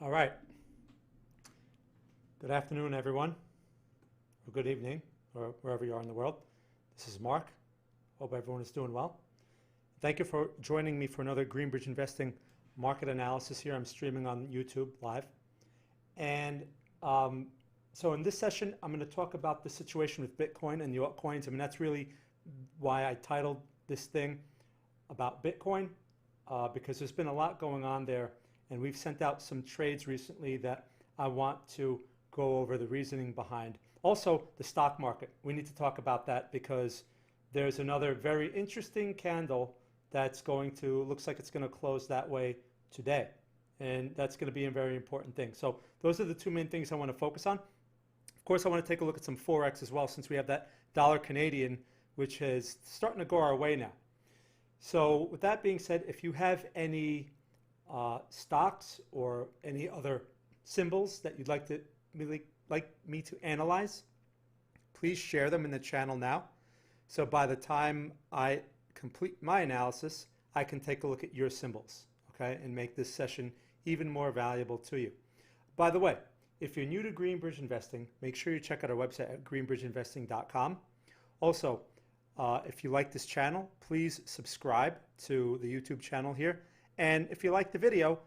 All right. Good afternoon, everyone, or good evening, or wherever you are in the world. This is Mark. Hope everyone is doing well. Thank you for joining me for another Greenbridge Investing market analysis here. I'm streaming on YouTube live. And so in this session, I'm going to talk about the situation with Bitcoin and the altcoins. I mean, that's really why I titled this thing about Bitcoin, because there's been a lot going on there. And we've sent out some trades recently that I want to go over the reasoning behind. Also, the stock market. We need to talk about that because there's another very interesting candle that's looks like it's going to close that way today. And that's going to be a very important thing. So those are the two main things I want to focus on. Of course, I want to take a look at some forex as well, since we have that dollar Canadian, which is starting to go our way now. So with that being said, if you have any stocks or any other symbols that you'd like me to analyze, please share them in the channel now. So by the time I complete my analysis, I can take a look at your symbols, okay, and make this session even more valuable to you. By the way, if you're new to Greenbridge Investing, make sure you check out our website at greenbridgeinvesting.com. Also, if you like this channel, please subscribe to the YouTube channel here. And if you like the video,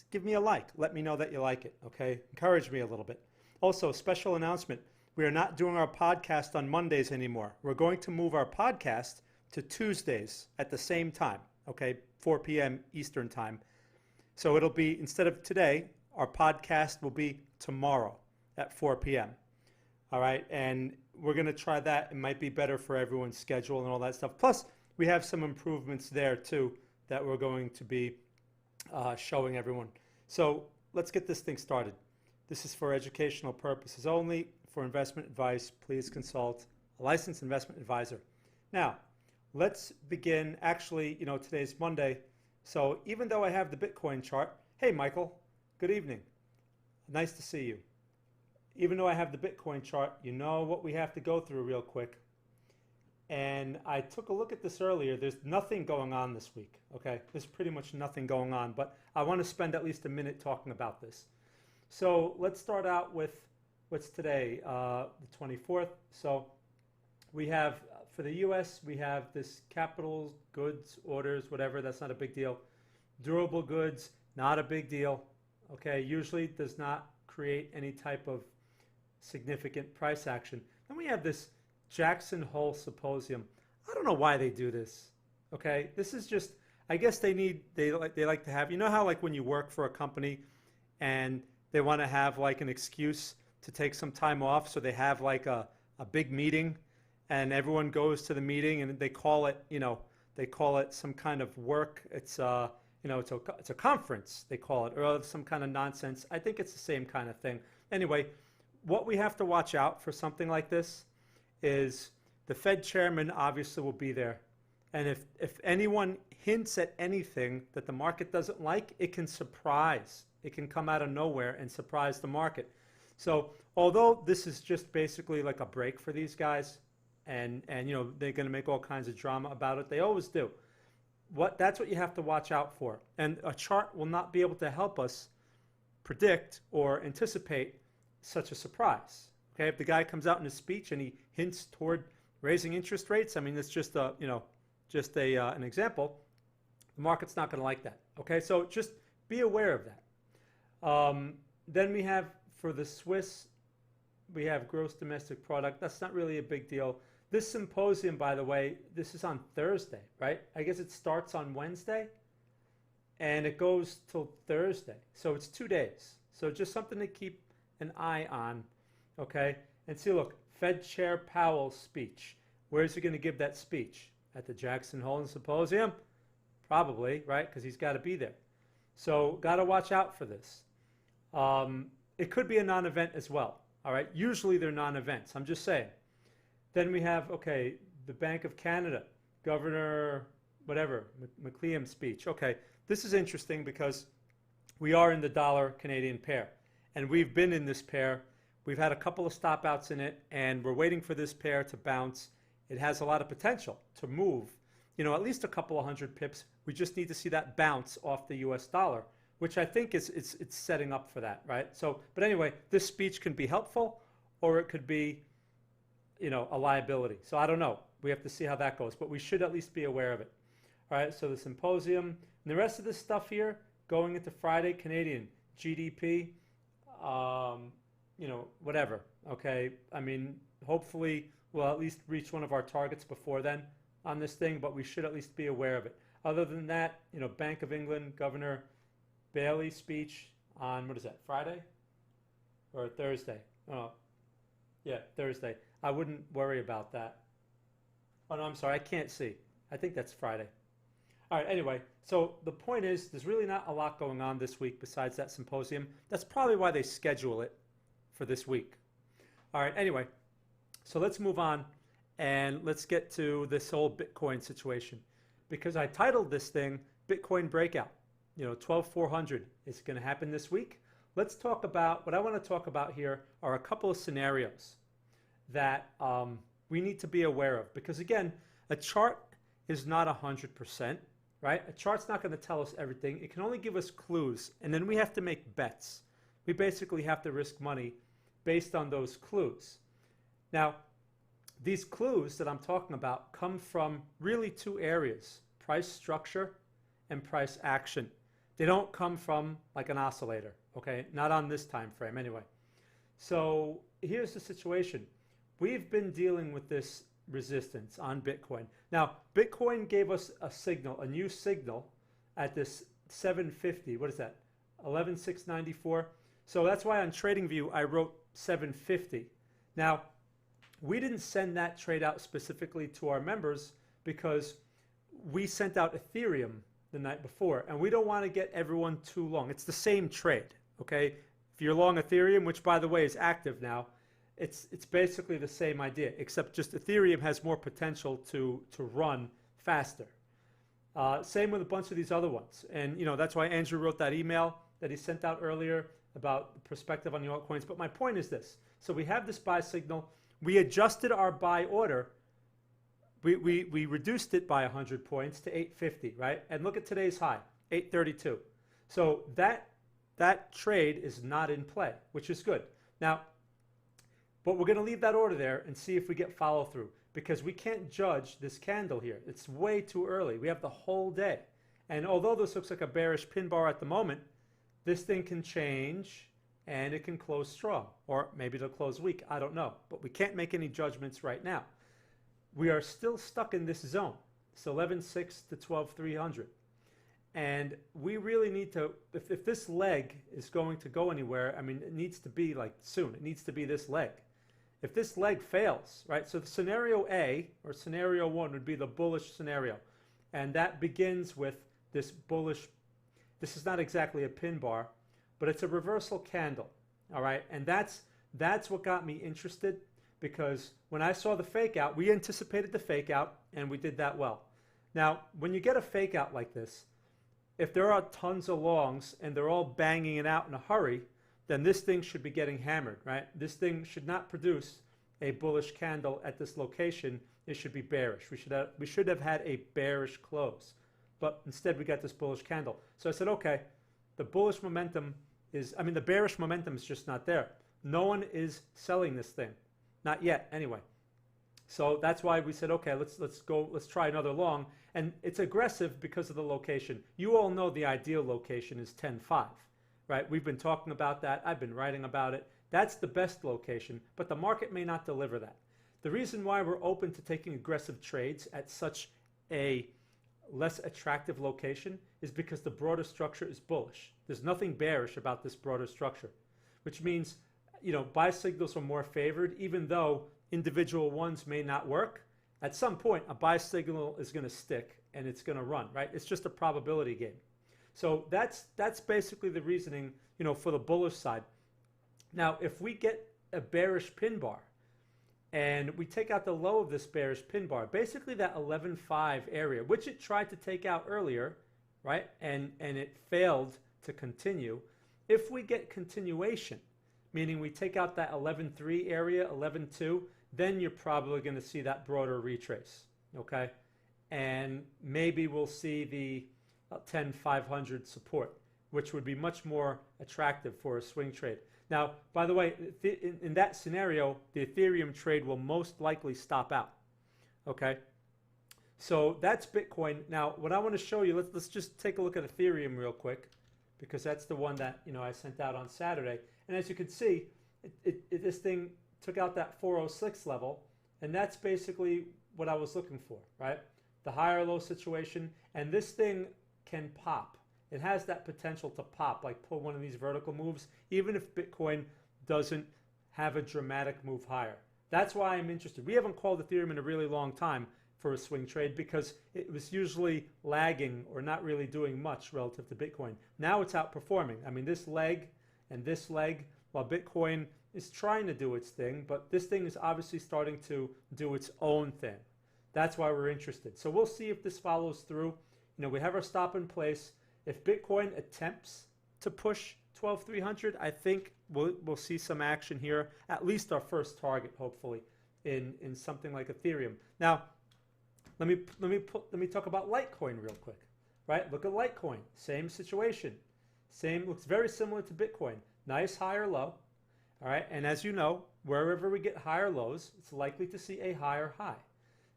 give me a like. Let me know that you like it, okay? Encourage me a little bit. Also, special announcement. We are not doing our podcast on Mondays anymore. We're going to move our podcast to Tuesdays at the same time, okay? 4 p.m. Eastern time. So it'll be, instead of today, our podcast will be tomorrow at 4 p.m. All right? And we're going to try that. It might be better for everyone's schedule and all that stuff. Plus, we have some improvements there, too, that we're going to be showing everyone. So let's get this thing started. This is for educational purposes only. For investment advice, please consult a licensed investment advisor. Now, let's begin. Actually, today's Monday. So even though I have the Bitcoin chart, hey, Michael, good evening. Nice to see you. Even though I have the Bitcoin chart, you know what we have to go through real quick. And I took a look at this earlier. There's nothing going on this week, okay? There's pretty much nothing going on, but I want to spend at least a minute talking about this. So let's start out with what's today, the 24th. So we have, for the US, we have this capital goods orders, whatever, that's not a big deal. Durable goods, not a big deal, okay? Usually does not create any type of significant price action. Then we have this Jackson Hole Symposium. I don't know why they do this. Okay, this is just, I guess they like to have, you know how like when you work for a company and they want to have like an excuse to take some time off, so they have like a big meeting and everyone goes to the meeting and they call it, they call it some kind of work. It's it's a conference, they call it, or some kind of nonsense. I think it's the same kind of thing. Anyway, what we have to watch out for something like this is the Fed chairman obviously will be there. And if anyone hints at anything that the market doesn't like, it can surprise. It can come out of nowhere and surprise the market. So although this is just basically like a break for these guys, and they're going to make all kinds of drama about it, they always do. That's what you have to watch out for. And a chart will not be able to help us predict or anticipate such a surprise. Okay, if the guy comes out in his speech and he hints toward raising interest rates, I mean, it's just an example. The market's not going to like that. Okay, so just be aware of that. Then we have, for the Swiss, we have gross domestic product. That's not really a big deal. This symposium, by the way, this is on Thursday, right? I guess it starts on Wednesday and it goes till Thursday. So it's 2 days. So just something to keep an eye on. Okay, and see, look, Fed Chair Powell's speech. Where is he going to give that speech? At the Jackson Hole Symposium? Probably, right? Because he's got to be there. So got to watch out for this. It could be a non-event as well. All right, usually they're non-events. I'm just saying. Then we have, okay, the Bank of Canada, Governor, whatever, McLeod's speech. Okay, this is interesting because we are in the dollar Canadian pair, and we've been in this pair. We've had a couple of stop outs in it, and we're waiting for this pair to bounce. It has a lot of potential to move, at least a couple of hundred pips. We just need to see that bounce off the US dollar which I think it's setting up for that, right? So, but anyway, this speech can be helpful, or it could be, you know, a liability. So I don't know. We have to see how that goes, but we should at least be aware of it. All right, so the symposium and the rest of this stuff here going into Friday, Canadian GDP, you know, whatever. Okay, I mean, hopefully we'll at least reach one of our targets before then on this thing, but we should at least be aware of it. Other than that, you know, Bank of England Governor Bailey speech on, what is that, Friday or Thursday? Oh, yeah, Thursday. I wouldn't worry about that. Oh, no, I'm sorry, I can't see. I think that's Friday. All right, anyway, so the point is there's really not a lot going on this week besides that symposium. That's probably why they schedule it for this week. All right, anyway, so let's move on and let's get to this whole Bitcoin situation, because I titled this thing Bitcoin Breakout. You know, 12,400 is going to happen this week. Let's talk about, what I want to talk about here are a couple of scenarios that we need to be aware of, because again, a chart is not 100%, right? A chart's not going to tell us everything. It can only give us clues, and then we have to make bets. We basically have to risk money based on those clues. Now, these clues that I'm talking about come from really two areas: price structure and price action. They don't come from like an oscillator, okay? Not on this time frame anyway. So here's the situation. We've been dealing with this resistance on Bitcoin. Now, Bitcoin gave us a signal, a new signal at this 750. What is that? 11,694. So that's why on TradingView I wrote 750. Now, we didn't send that trade out specifically to our members because we sent out Ethereum the night before, and we don't want to get everyone too long. It's the same trade, okay? If you're long Ethereum, which by the way is active now, it's basically the same idea, except just Ethereum has more potential to run faster. Same with a bunch of these other ones. And you know, that's why Andrew wrote that email that he sent out earlier about the perspective on the altcoins. But my point is this. So we have this buy signal. We adjusted our buy order. We reduced it by 100 points to 850, right? And look at today's high, 832. So that trade is not in play, which is good. Now, but we're going to leave that order there and see if we get follow through, because we can't judge this candle here. It's way too early. We have the whole day. And although this looks like a bearish pin bar at the moment, this thing can change and it can close strong, or maybe it'll close weak. I don't know. But we can't make any judgments right now. We are still stuck in this zone. It's 11.6 to 12.300. And we really need to, if this leg is going to go anywhere, I mean, it needs to be like soon. It needs to be this leg. If this leg fails, right, so the scenario A, or scenario 1, would be the bullish scenario. And that begins with this bullish, this is not exactly a pin bar, but it's a reversal candle, all right? And that's what got me interested, because when I saw the fake out, we anticipated the fake out, and we did that well. Now, when you get a fake out like this, if there are tons of longs and they're all banging it out in a hurry, then this thing should be getting hammered, right? This thing should not produce a bullish candle at this location. It should be bearish. We should have had a bearish close, but instead we got this bullish candle. So I said, okay, the bullish momentum is, I mean, the bearish momentum is just not there. No one is selling this thing, not yet anyway. So that's why we said, okay, let's try another long. And it's aggressive because of the location. You all know the ideal location is 10.5. Right? We've been talking about that. I've been writing about it. That's the best location, but the market may not deliver that. The reason why we're open to taking aggressive trades at such a less attractive location is because the broader structure is bullish. There's nothing bearish about this broader structure, which means, you know, buy signals are more favored, even though individual ones may not work. At some point, a buy signal is going to stick and it's going to run, right? It's just a probability game. So that's basically the reasoning, you know, for the bullish side. Now, if we get a bearish pin bar and we take out the low of this bearish pin bar, basically that 11.5 area, which it tried to take out earlier, right? And it failed to continue. If we get continuation, meaning we take out that 11.3 area, 11.2, then you're probably going to see that broader retrace, okay? And maybe we'll see the 10,500 support, which would be much more attractive for a swing trade. Now, by the way, in that scenario, the Ethereum trade will most likely stop out. Okay, so that's Bitcoin. Now, what I want to show you, let's just take a look at Ethereum real quick, because that's the one that I sent out on Saturday. And as you can see, this thing took out that 406 level, and that's basically what I was looking for, right? The higher low situation, and this thing can pop. It has that potential to pop, like pull one of these vertical moves, even if Bitcoin doesn't have a dramatic move higher. That's why I'm interested. We haven't called Ethereum in a really long time for a swing trade because it was usually lagging or not really doing much relative to Bitcoin. Now it's outperforming. I mean, this leg and this leg, while Bitcoin is trying to do its thing, but this thing is obviously starting to do its own thing. That's why we're interested. So we'll see if this follows through. We have our stop in place. If Bitcoin attempts to push 12,300, I think we'll see some action here. At least our first target, hopefully, in something like Ethereum. Now, let me talk about Litecoin real quick. Right? Look at Litecoin. Same situation. Looks very similar to Bitcoin. Nice higher low. All right. And as you know, wherever we get higher lows, it's likely to see a higher high.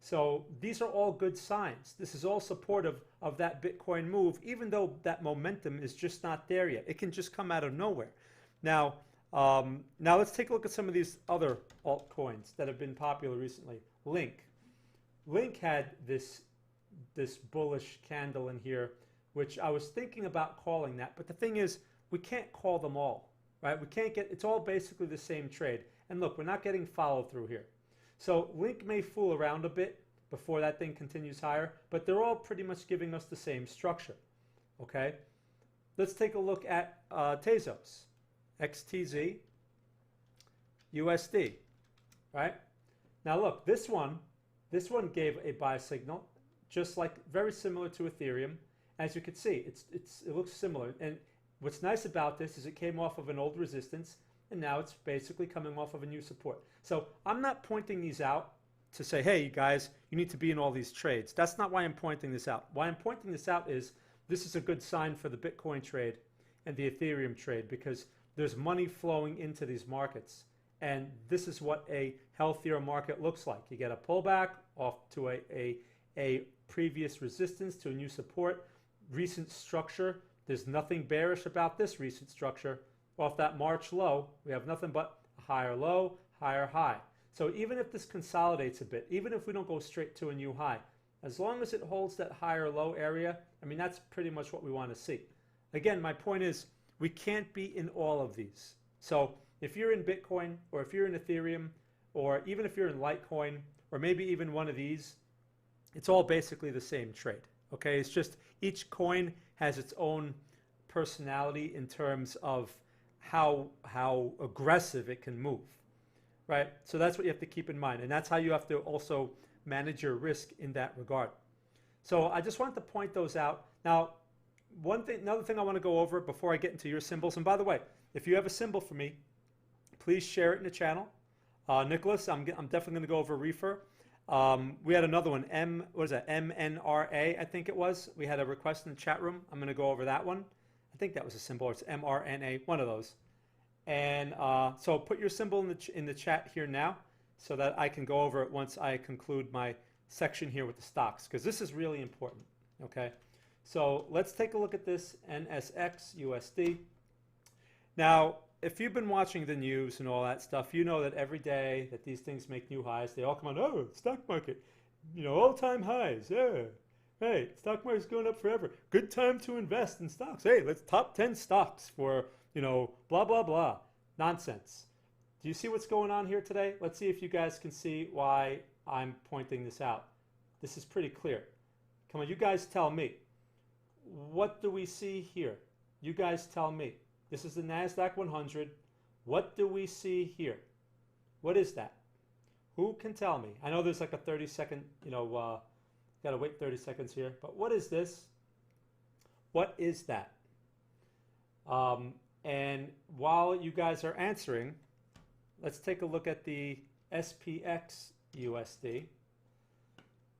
So these are all good signs. This is all supportive of that Bitcoin move, even though that momentum is just not there yet. It can just come out of nowhere. Now let's take a look at some of these other altcoins that have been popular recently. Link had this bullish candle in here, which I was thinking about calling that. But the thing is, we can't call them all, right? We can't it's all basically the same trade. And look, we're not getting follow through here. So Link may fool around a bit before that thing continues higher, but they're all pretty much giving us the same structure. Okay, let's take a look at Tezos, XTZ, USD. Right now, look, this one gave a buy signal, just like very similar to Ethereum. As you can see, it looks similar. And what's nice about this is it came off of an old resistance, and now it's basically coming off of a new support. So I'm not pointing these out to say, hey, you guys, you need to be in all these trades. That's not why I'm pointing this out. Why I'm pointing this out is this is a good sign for the Bitcoin trade and the Ethereum trade, because there's money flowing into these markets. And this is what a healthier market looks like. You get a pullback off to a previous resistance to a new support, recent structure. There's nothing bearish about this recent structure. Off that March low, we have nothing but a higher low, higher high. So even if this consolidates a bit, even if we don't go straight to a new high, as long as it holds that higher low area, I mean, that's pretty much what we want to see. Again, my point is we can't be in all of these. So if you're in Bitcoin, or if you're in Ethereum, or even if you're in Litecoin, or maybe even one of these, it's all basically the same trade. Okay, it's just each coin has its own personality in terms of how aggressive it can move, right? So that's what you have to keep in mind, and that's how you have to also manage your risk in that regard. So I just wanted to point those out. Now, another thing I want to go over before I get into your symbols, and by the way, if you have a symbol for me, please share it in the channel. Nicholas, I'm definitely going to go over reefer. We had another one, MNRA, I think it was. We had a request in the chat room. I'm going to go over that one. I think that was a symbol. It's MRNA, one of those. And so put your symbol in the chat here now so that I can go over it once I conclude my section here with the stocks, because this is really important. Okay, so let's take a look at this NSX USD. Now, if you've been watching the news and all that stuff, you know that every day that these things make new highs, they all come on, oh, stock market, all-time highs, yeah. Hey, stock market's going up forever. Good time to invest in stocks. Hey, let's top 10 stocks for, blah, blah, blah. Nonsense. Do you see what's going on here today? Let's see if you guys can see why I'm pointing this out. This is pretty clear. Come on, you guys tell me. What do we see here? You guys tell me. This is the NASDAQ 100. What do we see here? What is that? Who can tell me? I know there's like a 30-second, got to wait 30 seconds here. But what is this? What is that? And while you guys are answering, let's take a look at the SPX USD,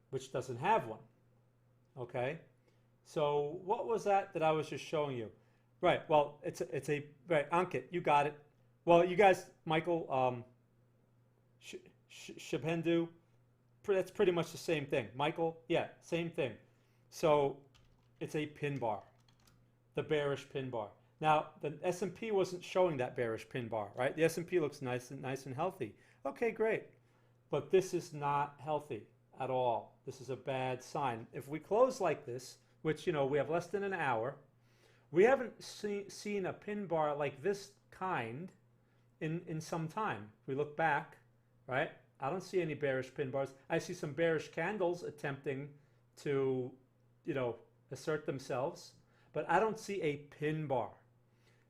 which doesn't have one. Okay. So what was that I was just showing you? Right. Well, it's a right. Ankit, you got it. Well, you guys, Michael, Sh- Shibhendu, that's pretty much the same thing. Michael, yeah, same thing. So it's a pin bar, the bearish pin bar. Now the S&P wasn't showing that bearish pin bar, right? The S&P looks nice and healthy. Okay, great. But this is not healthy at all. This is a bad sign. If we close like this, which we have less than an hour, we haven't seen a pin bar like this kind in some time. If we look back, right? I don't see any bearish pin bars. I see some bearish candles attempting to, assert themselves, but I don't see a pin bar.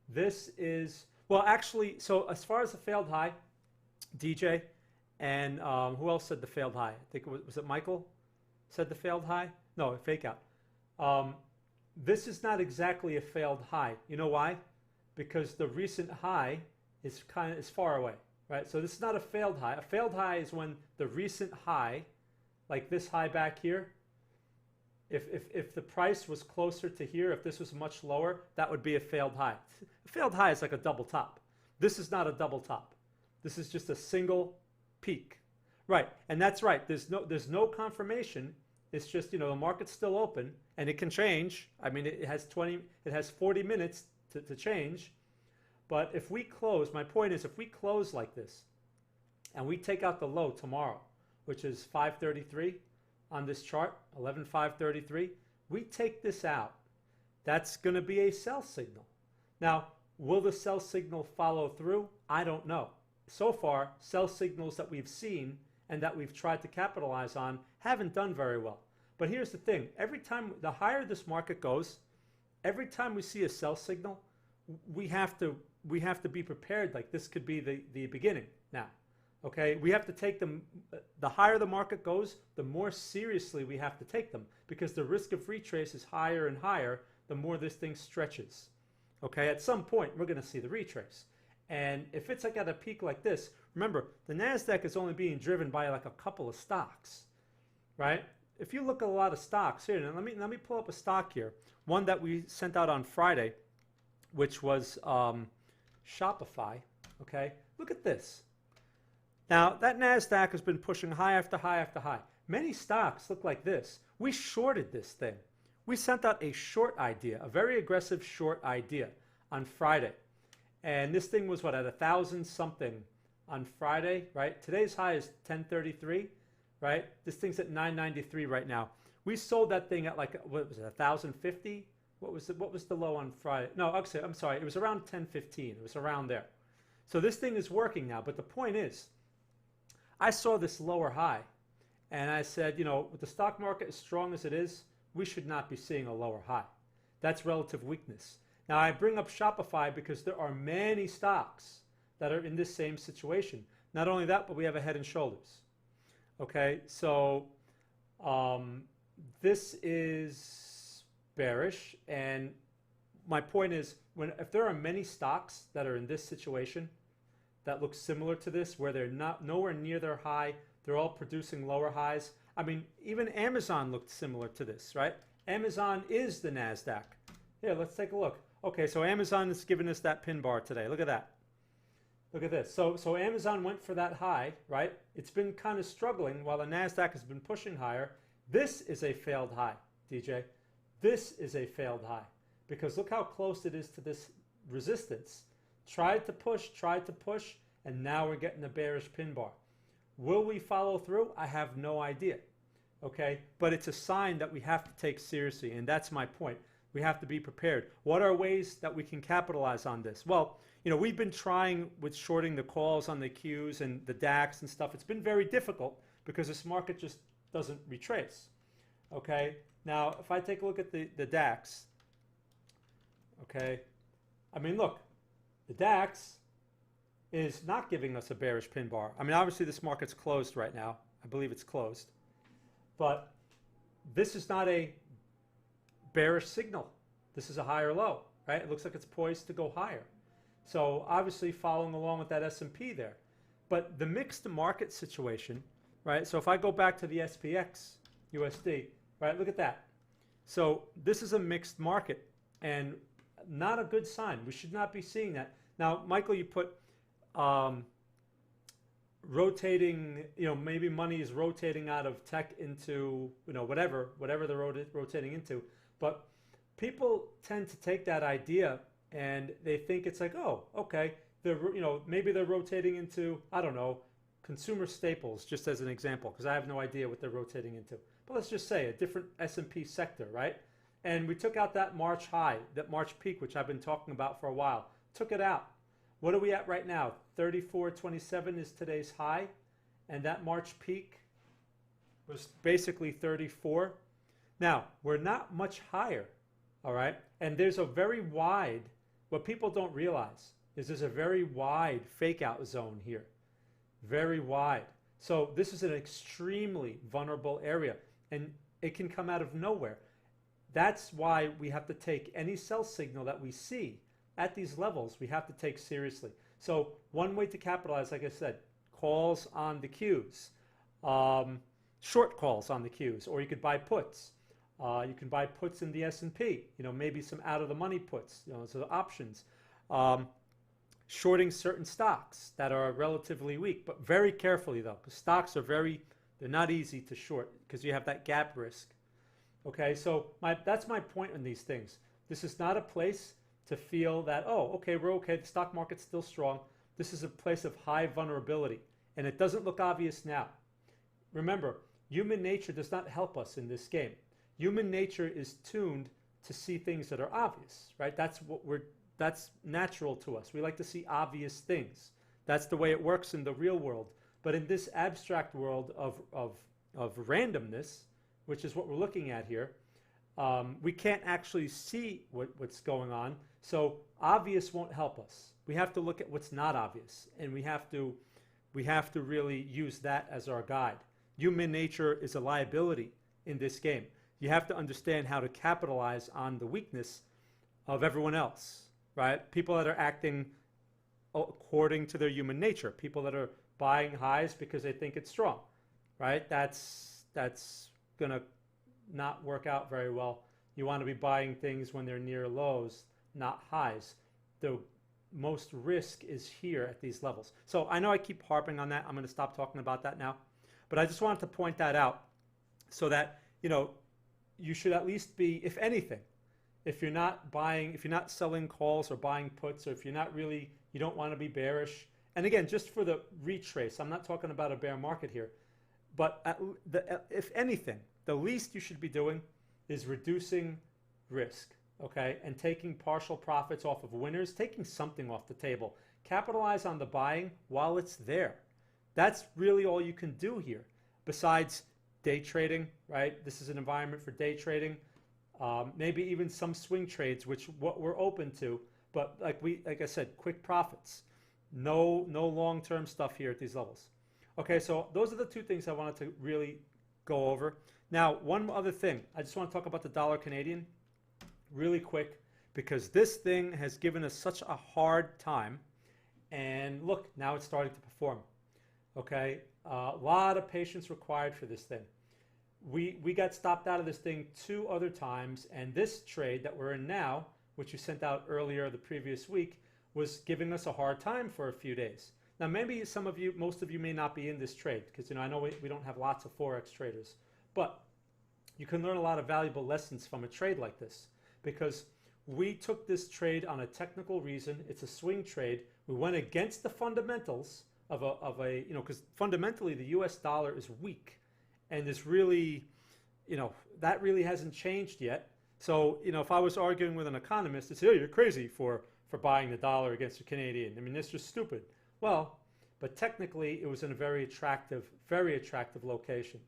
This is, well, actually, so as far as the failed high, DJ, and who else said the failed high? I think was it Michael said the failed high? No, fake out. This is not exactly a failed high. You know why? Because the recent high is far away, right? So this is not a failed high. A failed high is when the recent high, like this high back here, if the price was closer to here, if this was much lower, that would be a failed high. A failed high is like a double top. This is not a double top. This is just a single peak. Right, and that's right. There's no confirmation. It's just, the market's still open and it can change. I mean, it has 40 minutes to change. But if we close, my point is, if we close like this and we take out the low tomorrow, which is 533 on this chart, 11,533, we take this out. That's going to be a sell signal. Now, will the sell signal follow through? I don't know. So far, sell signals that we've seen and that we've tried to capitalize on haven't done very well. But here's the thing. Every time, the higher this market goes, every time we see a sell signal, we have to be prepared. Like this could be the beginning now. Okay, we have to take them. The higher the market goes, the more seriously we have to take them, because the risk of retrace is higher and higher the more this thing stretches. Okay, at some point we're going to see the retrace. And if it's like at a peak like this, remember, the NASDAQ is only being driven by like a couple of stocks, right? If you look at a lot of stocks here, and let me pull up a stock here, one that we sent out on Friday, which was Shopify, okay? Look at this. Now, that NASDAQ has been pushing high after high after high. Many stocks look like this. We shorted this thing. We sent out a short idea, a very aggressive short idea on Friday. And this thing was, what, at 1,000 something on Friday, right? Today's high is 1033, right? This thing's at 993 right now. We sold that thing at like, what was it, 1,050? What was the low on Friday? No, actually, I'm sorry. It was around 1015. It was around there. So this thing is working now. But the point is, I saw this lower high, and I said, with the stock market as strong as it is, we should not be seeing a lower high. That's relative weakness. Now, I bring up Shopify because there are many stocks that are in this same situation. Not only that, but we have a head and shoulders. Okay, so this is bearish, and my point is, if there are many stocks that are in this situation that look similar to this, where they're nowhere near their high, they're all producing lower highs. I mean, even Amazon looked similar to this, right? Amazon is the NASDAQ. Here, let's take a look. Okay, so Amazon is giving us that pin bar today. Look at that. Look at this. So Amazon went for that high, right? It's been kind of struggling while the NASDAQ has been pushing higher. This is a failed high, DJ. This is a failed high, because look how close it is to this resistance. Tried to push, and now we're getting a bearish pin bar. Will we follow through? I have no idea. Okay, but it's a sign that we have to take seriously, and that's my point. We have to be prepared. What are ways that we can capitalize on this? Well, we've been trying with shorting the calls on the Qs and the DAX and stuff. It's been very difficult because this market just doesn't retrace. Okay, now if I take a look at the DAX, okay, I mean, look, the DAX is not giving us a bearish pin bar. I mean, obviously this market's closed right now. I believe it's closed. But this is not a bearish signal. This is a higher low, right? It looks like it's poised to go higher. So obviously following along with that S&P there. But the mixed market situation, right? So if I go back to the SPX USD, right? Look at that. So this is a mixed market. And not a good sign. We should not be seeing that. Now, Michael, you put rotating, maybe money is rotating out of tech into, whatever they're rotating into. But people tend to take that idea and they think it's like, oh, okay, maybe they're rotating into, I don't know, consumer staples, just as an example, because I have no idea what they're rotating into. But let's just say a different S&P sector, right? And we took out that March high, that March peak, which I've been talking about for a while. Took it out. What are we at right now? 34.27 is today's high, and that March peak was basically 34. Now, we're not much higher, all right? And there's a very wide, what people don't realize is there's a very wide fake out zone here. Very wide. So this is an extremely vulnerable area, and it can come out of nowhere. That's why we have to take any sell signal that we see at these levels, we have to take seriously. So one way to capitalize, like I said, calls on the Qs, short calls on the Qs, or you could buy puts. You can buy puts in the S&P, maybe some out of the money puts, so options. Shorting certain stocks that are relatively weak, but very carefully though, because stocks are they're not easy to short because you have that gap risk. Okay, so that's my point on these things. This is not a place to feel that, oh, okay, we're okay, the stock market's still strong. This is a place of high vulnerability, and it doesn't look obvious now. Remember, human nature does not help us in this game. Human nature is tuned to see things that are obvious, right? That's natural to us. We like to see obvious things. That's the way it works in the real world. But in this abstract world of randomness, which is what we're looking at here, we can't actually see what's going on. So obvious won't help us. We have to look at what's not obvious, and we have to really use that as our guide. Human nature is a liability in this game. You have to understand how to capitalize on the weakness of everyone else, right? People that are acting according to their human nature. People that are buying highs because they think it's strong, right? That's going to not work out very well. You want to be buying things when they're near lows, not highs. The most risk is here at these levels. So I know I keep harping on that. I'm going to stop talking about that now. But I just wanted to point that out so that, you should at least be, if anything, if you're not selling calls or buying puts, or if you don't want to be bearish. And again, just for the retrace, I'm not talking about a bear market here, but if anything, the least you should be doing is reducing risk, okay? And taking partial profits off of winners, taking something off the table. Capitalize on the buying while it's there. That's really all you can do here, besides day trading, right? This is an environment for day trading. Maybe even some swing trades, which what we're open to, but like I said, quick profits. No long-term stuff here at these levels. Okay, so those are the two things I wanted to really go over. Now, one other thing, I just want to talk about the dollar Canadian really quick, because this thing has given us such a hard time, and look, now it's starting to perform. Okay, a lot of patience required for this thing. We got stopped out of this thing 2 other times, and this trade that we're in now, which you sent out earlier the previous week, was giving us a hard time for a few days. Now, maybe most of you may not be in this trade, because I know we don't have lots of forex traders, but you can learn a lot of valuable lessons from a trade like this, because we took this trade on a technical reason. It's a swing trade. We went against the fundamentals of a because fundamentally the US dollar is weak, and it's really, that really hasn't changed yet. So, if I was arguing with an economist, they'd say, oh, you're crazy for buying the dollar against the Canadian. I mean, that's just stupid. Well, but technically it was in a very attractive location.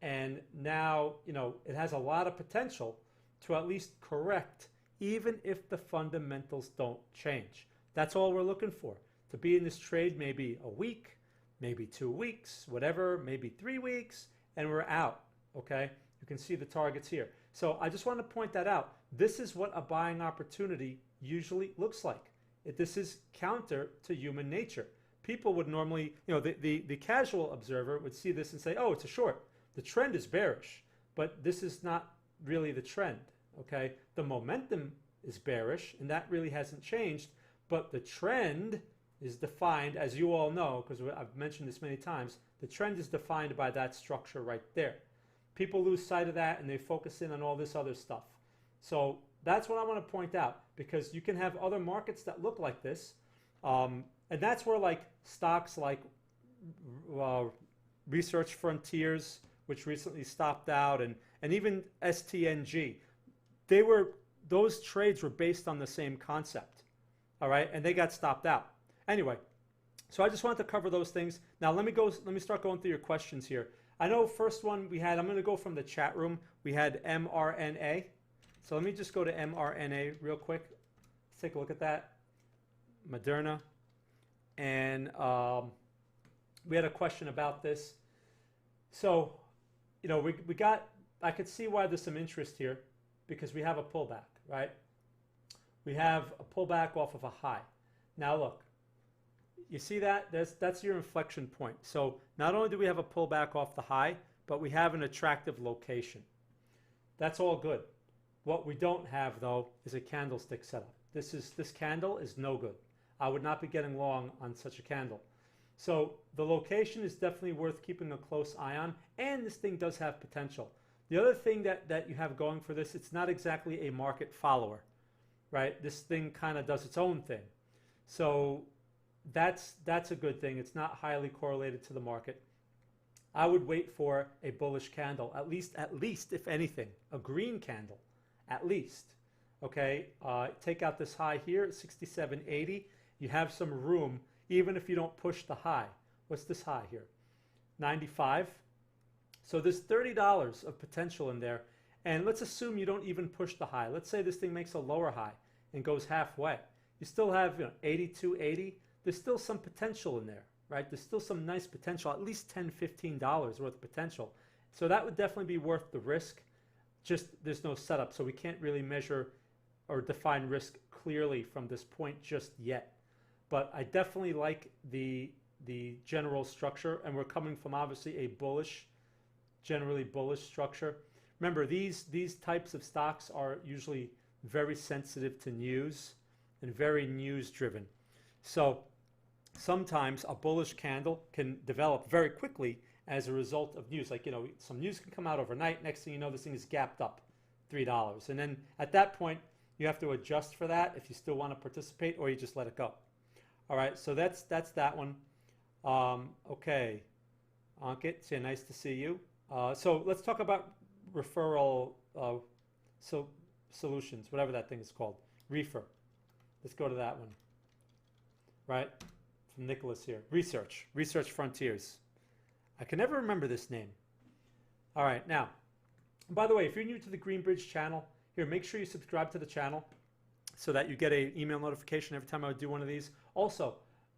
And now, it has a lot of potential to at least correct, even if the fundamentals don't change. That's all we're looking for. To be in this trade maybe a week, maybe 2 weeks, whatever, maybe 3 weeks, and we're out, okay? You can see the targets here. So I just want to point that out. This is what a buying opportunity usually looks like. This is counter to human nature. People would normally, the casual observer would see this and say, oh, it's a short. The trend is bearish, but this is not really the trend, okay? The momentum is bearish, and that really hasn't changed, but the trend is defined, as you all know, because I've mentioned this many times, the trend is defined by that structure right there. People lose sight of that and they focus in on all this other stuff. So that's what I want to point out, because you can have other markets that look like this, and that's where like stocks like Research Frontiers, which recently stopped out, and even STNG, those trades were based on the same concept, all right, and they got stopped out. Anyway, so I just wanted to cover those things. Now let me start going through your questions here. I know first one we had, I'm going to go from the chat room. We had mRNA. So let me just go to mRNA real quick. Let's take a look at that. Moderna. And we had a question about this. So, you know, I could see why there's some interest here, because we have a pullback, right? We have a pullback off of a high. Now look, you see that? That's your inflection point. So not only do we have a pullback off the high, but we have an attractive location. That's all good. What we don't have, though, is a candlestick setup. This candle is no good. I would not be getting long on such a candle. So the location is definitely worth keeping a close eye on, and this thing does have potential. The other thing that you have going for this, it's not exactly a market follower, right? This thing kind of does its own thing. So that's a good thing. It's not highly correlated to the market. I would wait for a bullish candle, at least if anything, a green candle, at least. Okay, take out this high here at 67.80. You have some room, even if you don't push the high. What's this high here? 95. So there's $30 of potential in there. And let's assume you don't even push the high. Let's say this thing makes a lower high and goes halfway. You still have 82.80. There's still some potential in there, right? There's still some nice potential, at least $10, $15 worth of potential. So that would definitely be worth the risk. Just there's no setup, so we can't really measure or define risk clearly from this point just yet. But I definitely like the general structure, and we're coming from obviously a bullish, generally bullish structure. Remember, these types of stocks are usually very sensitive to news and very news driven. So sometimes a bullish candle can develop very quickly as a result of news. Like, some news can come out overnight. Next thing you know, this thing is gapped up $3. And then at that point, you have to adjust for that if you still want to participate, or you just let it go. All right, so that's that one. Okay, Ankit, so nice to see you. So let's talk about referral solutions, whatever that thing is called. Refer. Let's go to that one. Right, from Nicholas here. Research Frontiers. I can never remember this name. All right, now, by the way, if you're new to the Greenbridge channel, here, make sure you subscribe to the channel so that you get an email notification every time I do one of these. Also,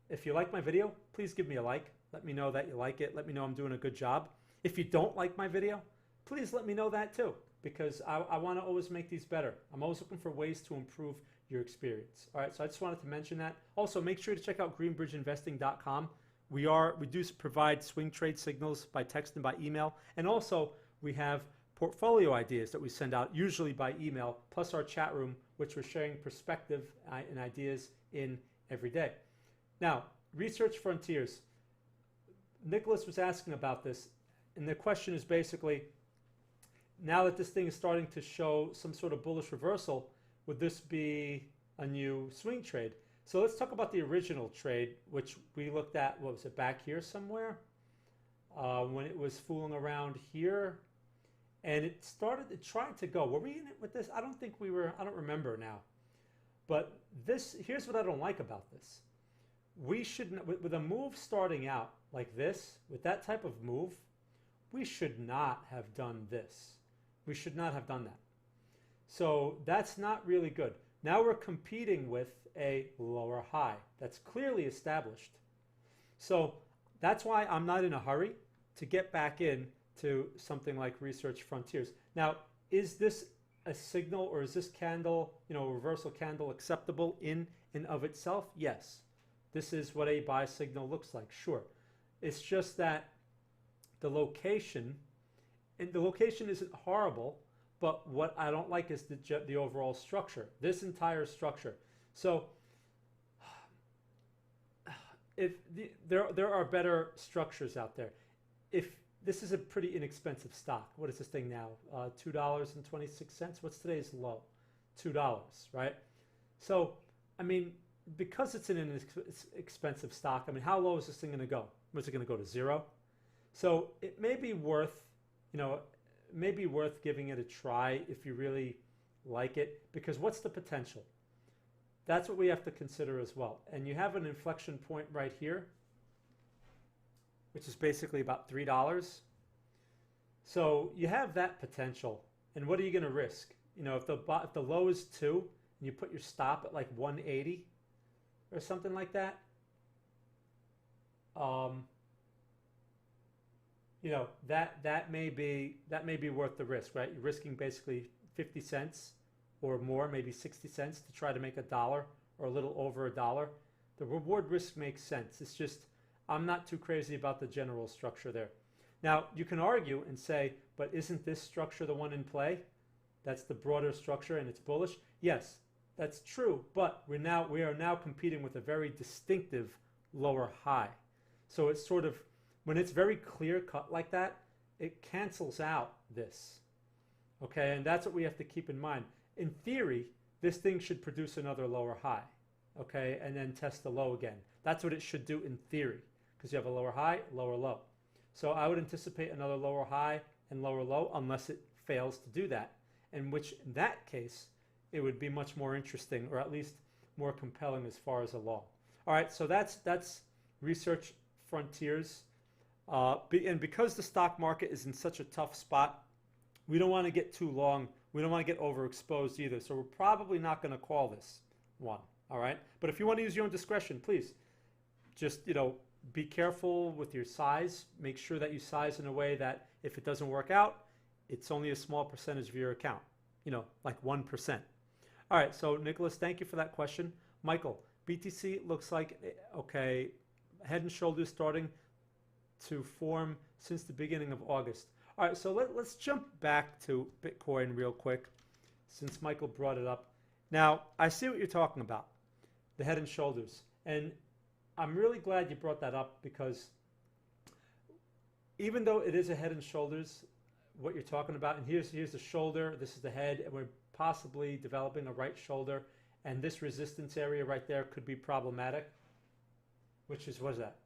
if you like my video, please give me a like. Let me know that you like it. Let me know I'm doing a good job. If you don't like my video, please let me know that too, because I want to always make these better. I'm always looking for ways to improve your experience. All right, so I just wanted to mention that. Also, make sure to check out greenbridgeinvesting.com. We do provide swing trade signals by text and by email, and also we have portfolio ideas that we send out usually by email, plus our chat room, which we're sharing perspective and ideas in every day. Now, Research Frontiers. Nicholas was asking about this, and the question is basically, now that this thing is starting to show some sort of bullish reversal, would this be a new swing trade? So let's talk about the original trade, which we looked at, what was it, back here somewhere? When it was fooling around here. And it tried to go. Were we in it with this? I don't think we were. I don't remember now. But here's what I don't like about this. We should, with a move starting out like this, with that type of move, we should not have done this. We should not have done that. So that's not really good. Now we're competing with a lower high that's clearly established. So that's why I'm not in a hurry to get back in to something like Research Frontiers. Now, is this a signal, or is this candle, reversal candle, acceptable in and of itself? Yes. This is what a buy signal looks like, sure. It's just that the location, and the location isn't horrible, But what I don't like is the overall structure, this entire structure. So if there are better structures out there. If this is a pretty inexpensive stock. What is this thing now? $2.26. What's today's low? $2, right? So, I mean, because it's an expensive stock, I mean, how low is this thing going to go? Was it going to go to 0? So it may be worth, maybe worth giving it a try if you really like it, because what's the potential? That's what we have to consider as well. And you have an inflection point right here, which is basically about $3. So you have that potential. And what are you going to risk? If the low is 2 and you put your stop at like 180 or something like that, that may be worth the risk, right? You're risking basically 50 cents or more, maybe 60 cents to try to make $1 or a little over $1. The reward risk makes sense. It's just I'm not too crazy about the general structure there. Now, you can argue and say, but isn't this structure the one in play? That's the broader structure and it's bullish. Yes, that's true, but we are now competing with a very distinctive lower high. So it's sort of, when it's very clear cut like that, it cancels out this. Okay, and that's what we have to keep in mind. In theory, this thing should produce another lower high, okay, and then test the low again. That's what it should do in theory, because you have a lower high, lower low. So I would anticipate another lower high and lower low unless it fails to do that, in that case, it would be much more interesting, or at least more compelling as far as a long. All right, so that's research frontiers. And because the stock market is in such a tough spot, we don't want to get too long. We don't want to get overexposed either. So we're probably not going to call this one. All right. But if you want to use your own discretion, please just, be careful with your size. Make sure that you size in a way that if it doesn't work out, it's only a small percentage of your account, like 1%. All right. So Nicholas, thank you for that question. Michael, BTC looks like, okay, head and shoulders starting to form since the beginning of August. All right, so let's jump back to Bitcoin real quick since Michael brought it up. Now, I see what you're talking about, the head and shoulders. And I'm really glad you brought that up because even though it is a head and shoulders, what you're talking about, and here's the shoulder, this is the head, and we're possibly developing a right shoulder, and this resistance area right there could be problematic, which is, what is that?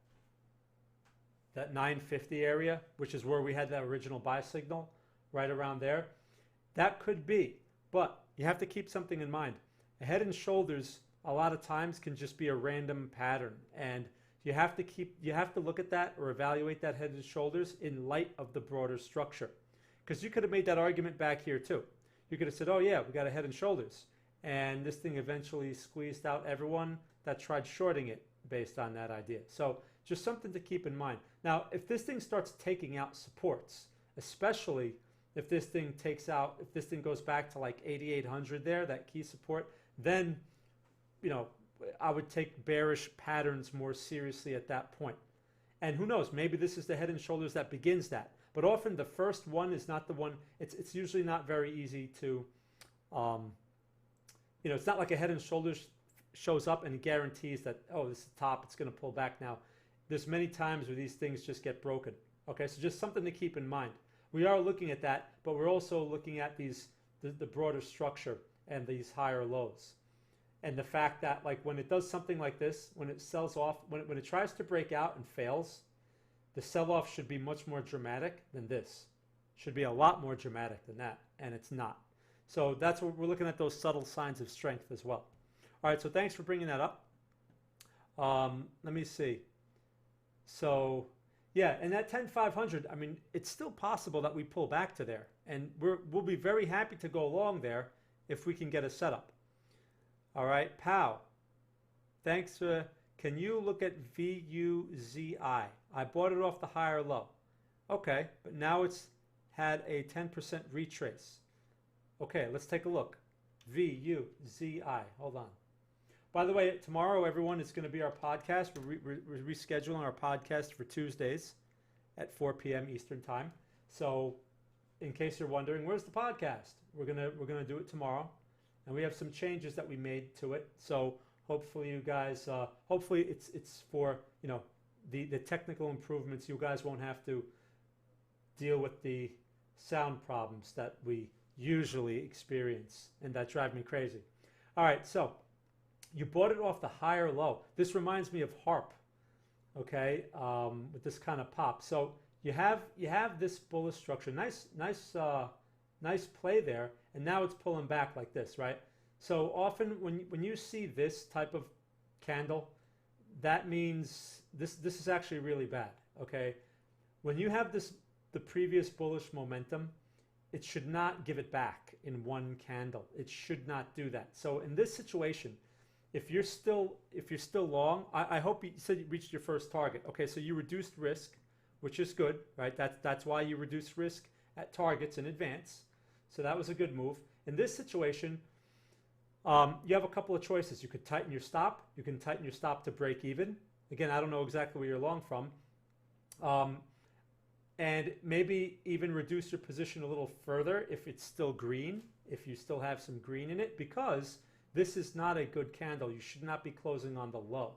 That 950 area, which is where we had that original buy signal, right around there. That could be, but you have to keep something in mind. A head and shoulders a lot of times can just be a random pattern, and you have to look at that or evaluate that head and shoulders in light of the broader structure. Because you could have made that argument back here too. You could have said, oh yeah, we got a head and shoulders, and this thing eventually squeezed out everyone that tried shorting it based on that idea. So just something to keep in mind. Now, if this thing starts taking out supports, especially if this thing goes back to like 8,800 there, that key support, then, I would take bearish patterns more seriously at that point. And who knows, maybe this is the head and shoulders that begins that. But often the first one is not the one, it's usually not very easy to, it's not like a head and shoulders shows up and guarantees that, oh, this is the top, it's going to pull back now. There's many times where these things just get broken. Okay, so just something to keep in mind. We are looking at that, but we're also looking at the broader structure and these higher lows. And the fact that, like, when it does something like this, when it sells off, when it tries to break out and fails, the sell-off should be much more dramatic than this. Should be a lot more dramatic than that, and it's not. So that's what we're looking at, those subtle signs of strength as well. All right, so thanks for bringing that up. Let me see. So, yeah, and that 10,500, I mean, it's still possible that we pull back to there. And we'll be very happy to go along there if we can get a setup. All right, Pow, thanks. Can you look at VUZI? I bought it off the higher low. Okay, but now it's had a 10% retrace. Okay, let's take a look. VUZI, hold on. By the way, tomorrow, everyone, it's going to be our podcast. We're rescheduling our podcast for Tuesdays at 4 p.m. Eastern Time. So in case you're wondering, where's the podcast? We're gonna do it tomorrow, and we have some changes that we made to it. So hopefully you guys, hopefully it's for the technical improvements. You guys won't have to deal with the sound problems that we usually experience, and that drive me crazy. All right, so you bought it off the higher low. This reminds me of HARP, okay, with this kind of pop. So you have this bullish structure, nice play there, and now it's pulling back like this, right? So often when you see this type of candle, that means this is actually really bad, okay? When you have the previous bullish momentum, it should not give it back in one candle. It should not do that. So in this situation, if you're still long, I hope you said you reached your first target. Okay, so you reduced risk, which is good, right? That's why you reduce risk at targets in advance. So that was a good move. In this situation, you have a couple of choices. You could tighten your stop. You can tighten your stop to break even. Again, I don't know exactly where you're long from. And maybe even reduce your position a little further if it's still green, if you still have some green in it, because this is not a good candle. You should not be closing on the low.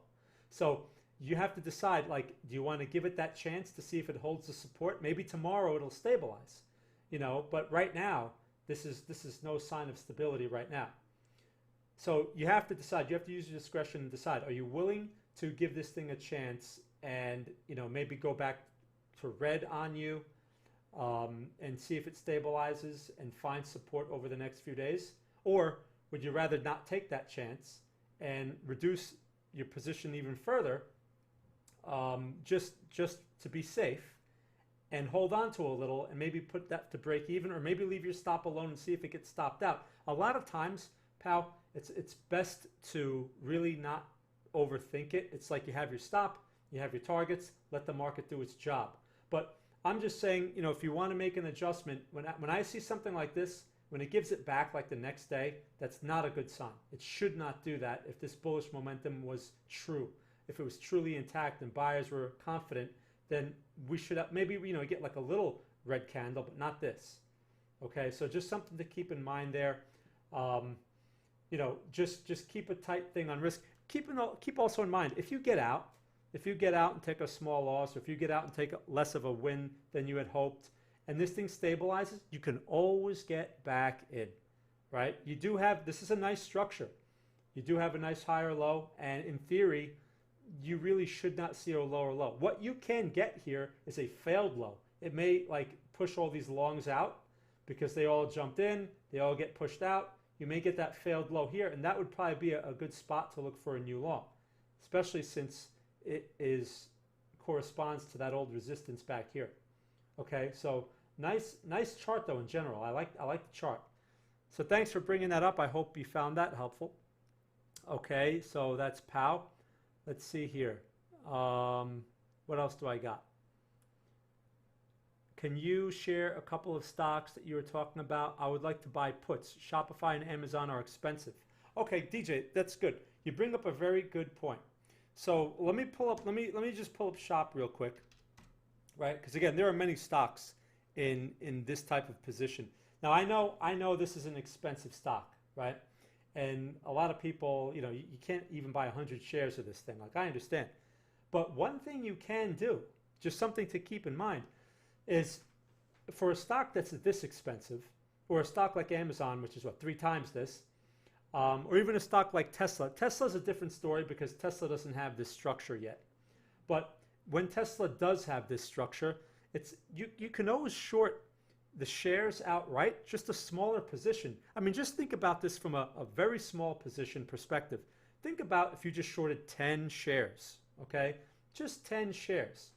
So you have to decide, like, do you want to give it that chance to see if it holds the support? Maybe tomorrow it'll stabilize, but right now, this is no sign of stability right now. So you have to decide. You have to use your discretion and decide, are you willing to give this thing a chance and, maybe go back to red on you and see if it stabilizes and finds support over the next few days? Or would you rather not take that chance and reduce your position even further, just to be safe, and hold on to a little and maybe put that to break even, or maybe leave your stop alone and see if it gets stopped out? A lot of times, pal, it's best to really not overthink it. It's like you have your stop, you have your targets, let the market do its job. But I'm just saying, if you want to make an adjustment, when I see something like this, when it gives it back like the next day, that's not a good sign. It should not do that if this bullish momentum was true. If it was truly intact and buyers were confident, then we should have, maybe get like a little red candle, but not this. Okay, so just something to keep in mind there. Just keep a tight thing on risk. Keep also in mind, if you get out and take a small loss, or if you get out and take less of a win than you had hoped, and this thing stabilizes, you can always get back in, right? This is a nice structure. You do have a nice higher low, and in theory, you really should not see a lower low. What you can get here is a failed low. It may push all these longs out because they all jumped in, they all get pushed out. You may get that failed low here, and that would probably be a good spot to look for a new long, especially since it corresponds to that old resistance back here. Okay, so nice chart though in general. I like the chart. So thanks for bringing that up. I hope you found that helpful. Okay, so that's POW. Let's see here. What else do I got? Can you share a couple of stocks that you were talking about? I would like to buy puts. Shopify and Amazon are expensive. Okay, DJ, that's good. You bring up a very good point. So let me just pull up Shop real quick, right? Because again, there are many stocks in this type of position. Now I know this is an expensive stock, right? And a lot of people, you can't even buy 100 shares of this thing. Like, I understand. But one thing you can do, just something to keep in mind, is for a stock that's this expensive, or a stock like Amazon, which is 3 times this, or even a stock like Tesla. Tesla's a different story because Tesla doesn't have this structure yet. But when Tesla does have this structure, you can always short the shares outright, just a smaller position. I mean, just think about this from a very small position perspective. Think about if you just shorted 10 shares, okay? Just 10 shares.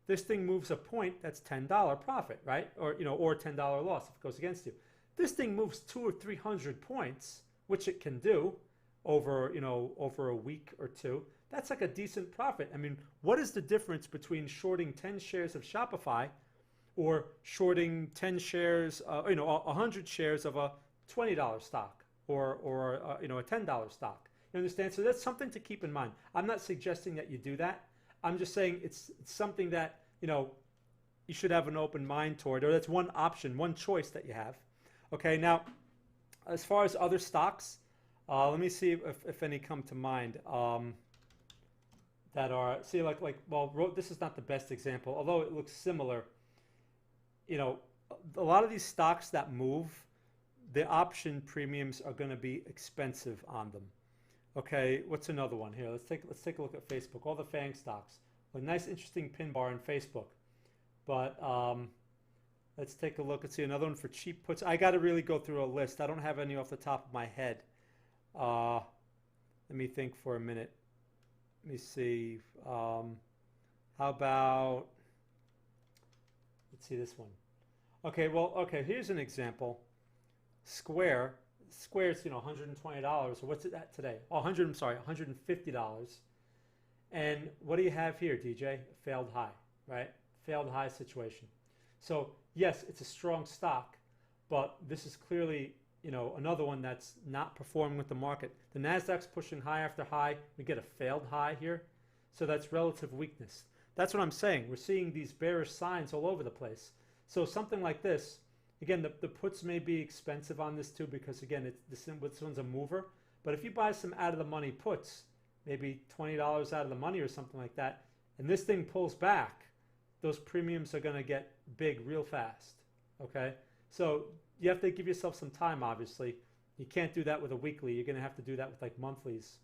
This thing moves a point, that's $10 profit, right? Or $10 loss if it goes against you. This thing moves 200 or 300 points, which it can do over a week or two. That's like a decent profit. I mean, what is the difference between shorting 10 shares of Shopify or shorting 10 shares, 100 shares of a $20 stock or a $10 stock? You understand? So that's something to keep in mind. I'm not suggesting that you do that. I'm just saying it's something that, you should have an open mind toward, or that's one option, one choice that you have. Okay, now, as far as other stocks, let me see if any come to mind that are, see, well, this is not the best example, although it looks similar. You know, a lot of these stocks that move, the option premiums are going to be expensive on them. Okay, what's another one here? Let's take a look at Facebook. All the FANG stocks. A nice, interesting pin bar in Facebook. But let's take a look and see another one for cheap puts. I got to really go through a list. I don't have any off the top of my head. Let me think for a minute. Let me see. How about, let's see this one. Okay, well, okay, here's an example. Square's, you know, $120, or what's it at today? Oh, $150. And what do you have here, DJ? Failed high, right? Failed high situation. So yes, it's a strong stock, but this is clearly, you know, another one that's not performing with the market. The Nasdaq's pushing high after high. We get a failed high here. So that's relative weakness. That's what I'm saying. We're seeing these bearish signs all over the place. So something like this, again, the puts may be expensive on this too, because again, this one's a mover. But if you buy some out of the money puts, maybe $20 out of the money or something like that, and this thing pulls back, those premiums are going to get big real fast. Okay, so you have to give yourself some time. Obviously, you can't do that with a weekly. You're going to have to do that with like monthlies,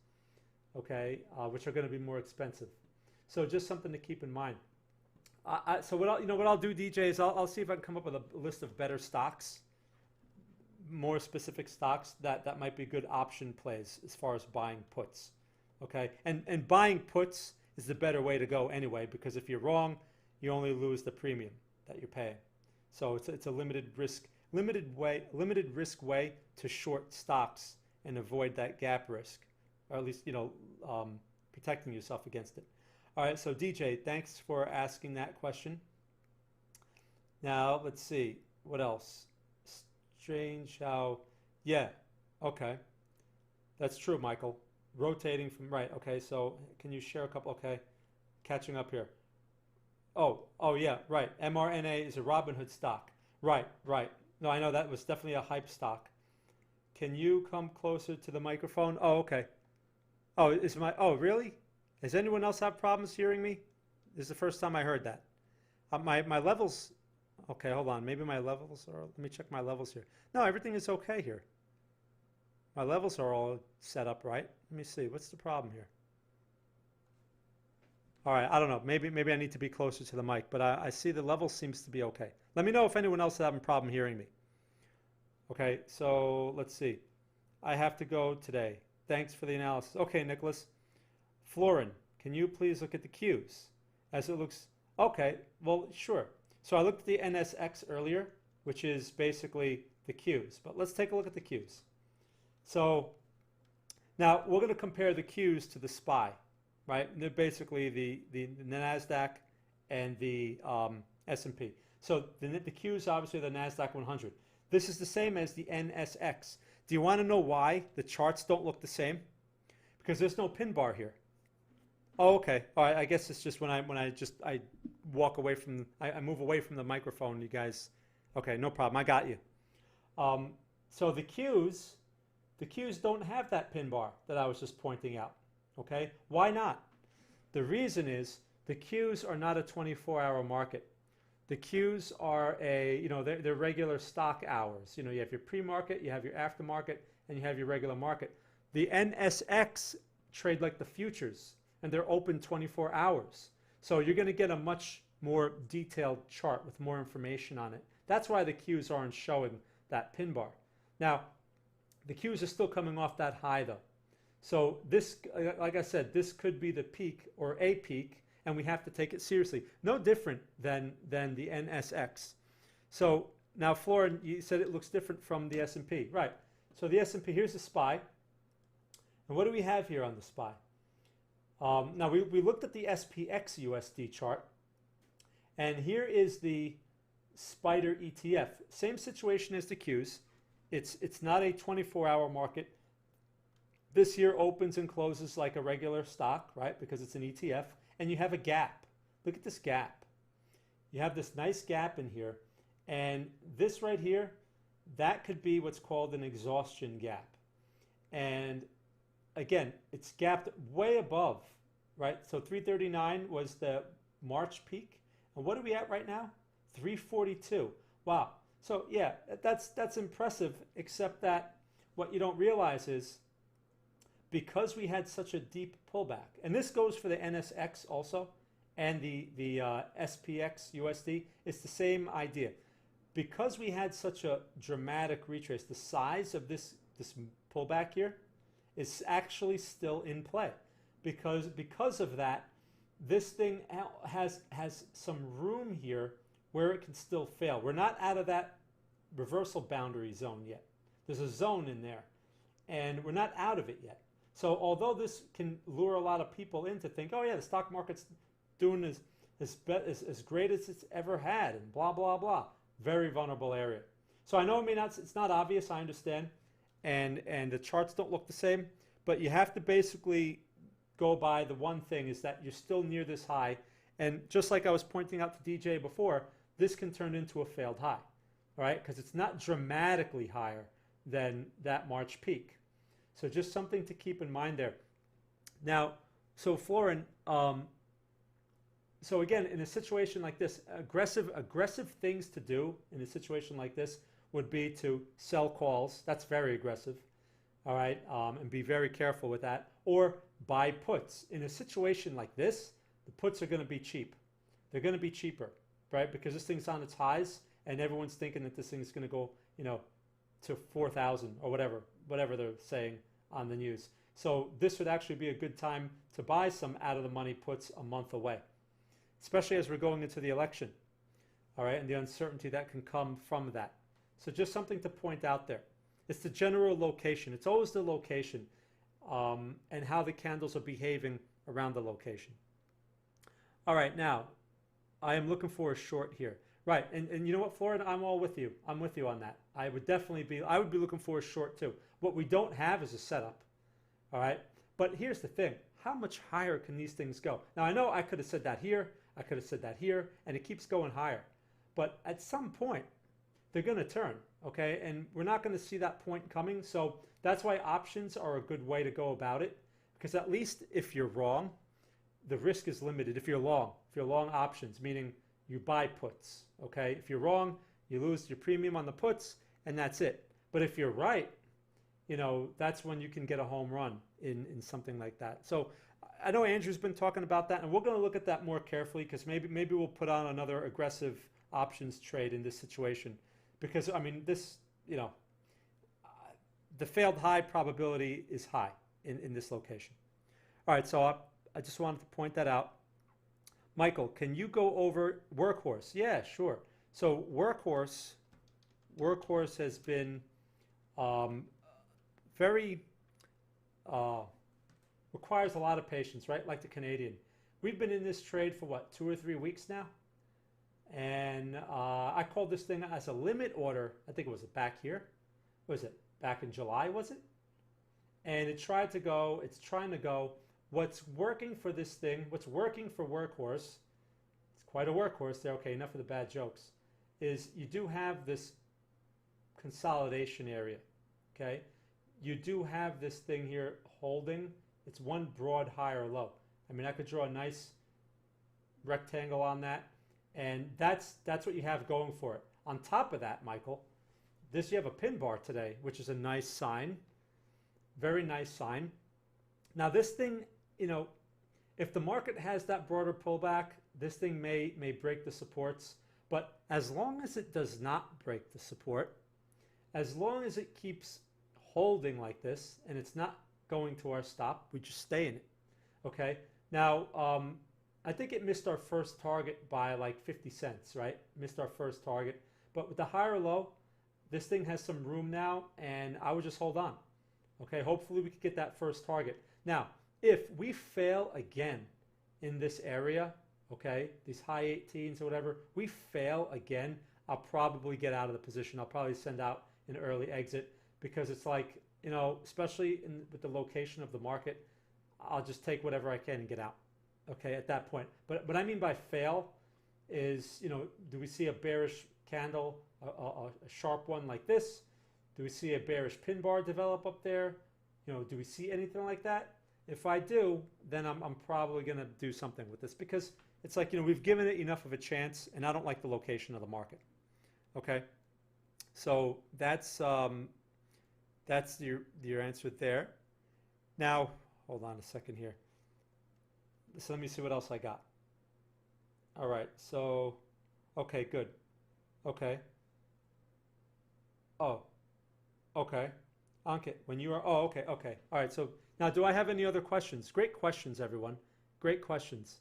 okay, which are going to be more expensive. So just something to keep in mind. So what I'll do, DJ, is I'll see if I can come up with a list of better stocks, more specific stocks that might be good option plays as far as buying puts. Okay, and buying puts is the better way to go anyway, because if you're wrong, you only lose the premium that you're paying. So it's a limited risk way to short stocks and avoid that gap risk, or at least, you know, protecting yourself against it. All right, so DJ, thanks for asking that question. Now let's see what else. Strange how, yeah, okay, that's true, Michael. Rotating from right. Okay, so can you share a couple? Okay, catching up here. Oh yeah, right. mRNA is a Robinhood stock. Right. No, I know that was definitely a hype stock. Can you come closer to the microphone? Oh, okay. Oh, really? Does anyone else have problems hearing me? This is the first time I heard that. My levels, okay, hold on. Maybe my levels are, let me check my levels here. No, everything is okay here. My levels are all set up right. Let me see, what's the problem here? All right, I don't know. Maybe I need to be closer to the mic, but I see the level seems to be okay. Let me know if anyone else is having a problem hearing me. Okay, so let's see. I have to go today. Thanks for the analysis. Okay, Nicholas. Florin, can you please look at the Qs? As it looks, okay, well, sure. So I looked at the NSX earlier, which is basically the Qs, but let's take a look at the Qs. So now we're going to compare the Qs to the SPY, right? And they're basically the NASDAQ and the S&P. So the Qs obviously the NASDAQ 100. This is the same as the NSX. Do you want to know why the charts don't look the same? Because there's no pin bar here. Oh, okay. All right. I guess it's just when I walk away from, I move away from the microphone. You guys, okay, no problem. I got you. So the Qs don't have that pin bar that I was just pointing out. Okay. Why not? The reason is the Qs are not a 24-hour market. The Qs are they're regular stock hours. You know, you have your pre-market, you have your aftermarket, and you have your regular market. The NSX trade like the futures, and they're open 24 hours. So you're going to get a much more detailed chart with more information on it. That's why the Qs aren't showing that pin bar. Now, the Qs are still coming off that high though. So this, like I said, this could be the peak or a peak, and we have to take it seriously. No different than the NSX. So now, Florin, you said it looks different from the S&P. Right. So the S&P, here's the SPY. And what do we have here on the SPY? Now, we looked at the SPX USD chart. And here is the Spider ETF. Same situation as the Qs. It's not a 24-hour market. This here opens and closes like a regular stock, right? Because it's an ETF. And you have a gap. Look at this gap. you have this nice gap in here, and this right here, that could be what's called an exhaustion gap. And again, it's gapped way above, right? So 339 was the March peak. And what are we at right now? 342. Wow. So yeah, that's impressive, except that what you don't realize is because we had such a deep pullback, and this goes for the NSX also, and the SPX USD, it's the same idea. Because we had such a dramatic retrace, the size of this pullback here is actually still in play. Because of that, this thing has some room here where it can still fail. We're not out of that reversal boundary zone yet. There's a zone in there, and we're not out of it yet. So although this can lure a lot of people in to think, oh yeah, the stock market's doing as great as it's ever had, and blah, blah, blah. Very vulnerable area. So I know it's not obvious, I understand, and the charts don't look the same, but you have to basically go by the one thing is that you're still near this high, and just like I was pointing out to DJ before, this can turn into a failed high, all right? Because it's not dramatically higher than that March peak. So just something to keep in mind there. Now, so Florin, so again, in a situation like this, aggressive things to do in a situation like this would be to sell calls. That's very aggressive, all right, and be very careful with that. Or buy puts. In a situation like this, the puts are going to be cheap. They're going to be cheaper, right? Because this thing's on its highs, and everyone's thinking that this thing's going to go, to 4,000 or whatever they're saying on the news. So this would actually be a good time to buy some out of the money puts a month away, especially as we're going into the election, all right, and the uncertainty that can come from that. So just something to point out there. It's the general location. It's always the location and how the candles are behaving around the location. All right, now, I am looking for a short here. Right, and you know what, Florida, I'm all with you. I'm with you on that. I would be looking for a short too. What we don't have is a setup, all right? But here's the thing. How much higher can these things go? Now, I know I could have said that here. I could have said that here, and it keeps going higher. But at some point, they're going to turn, okay? And we're not going to see that point coming. So that's why options are a good way to go about it, because at least if you're wrong, the risk is limited. If you're long options, meaning you buy puts, okay? If you're wrong, you lose your premium on the puts, and that's it. But if you're right, that's when you can get a home run in something like that. So I know Andrew's been talking about that, and we're going to look at that more carefully because maybe we'll put on another aggressive options trade in this situation. Because, I mean, this, the failed high probability is high in this location. All right, so I just wanted to point that out. Michael, can you go over Workhorse? Yeah, sure. So Workhorse has been very, requires a lot of patience, right? Like the Canadian. We've been in this trade for what, 2 or 3 weeks now? And I called this thing as a limit order. I think it was back here. What was it? Back in July, was it? And it's trying to go. What's working for this thing, what's working for Workhorse, it's quite a workhorse there, okay, enough of the bad jokes, is you do have this consolidation area, okay? You do have this thing here holding. It's one broad high or low. I mean, I could draw a nice rectangle on that, and that's what you have going for it. On top of that, Michael, you have a pin bar today, which is a nice sign, very nice sign. Now this thing, if the market has that broader pullback, this thing may break the supports, but as long as it does not break the support, as long as it keeps holding like this and it's not going to our stop, we just stay in it, okay? Now, I think it missed our first target by like 50 cents, right? Missed our first target, but with the higher low, this thing has some room now, and I would just hold on, okay? Hopefully we could get that first target. Now, if we fail again in this area, okay, these high 18s or whatever, we fail again, I'll probably get out of the position. I'll probably send out an early exit because it's like, especially with the location of the market, I'll just take whatever I can and get out, okay, at that point. But I mean by fail, is, do we see a bearish candle, a sharp one like this? Do we see a bearish pin bar develop up there? Do we see anything like that? If I do, then I'm probably going to do something with this, because it's like, we've given it enough of a chance, and I don't like the location of the market. Okay, so that's your answer there. Now, hold on a second here. So let me see what else I got. All right, so, okay, good. Okay. Oh, okay. Ankit, when you are, oh, okay. All right, so now do I have any other questions? Great questions, everyone. Great questions.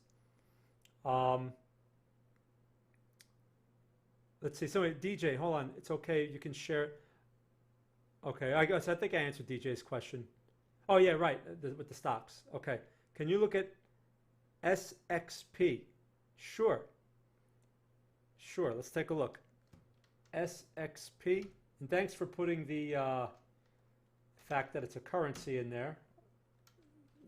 Let's see, so DJ, hold on. It's okay, you can share it. Okay, I think I answered DJ's question. Oh, yeah, right, with the stocks. Okay, can you look at SXP? Sure, let's take a look. SXP, and thanks for putting the fact that it's a currency in there,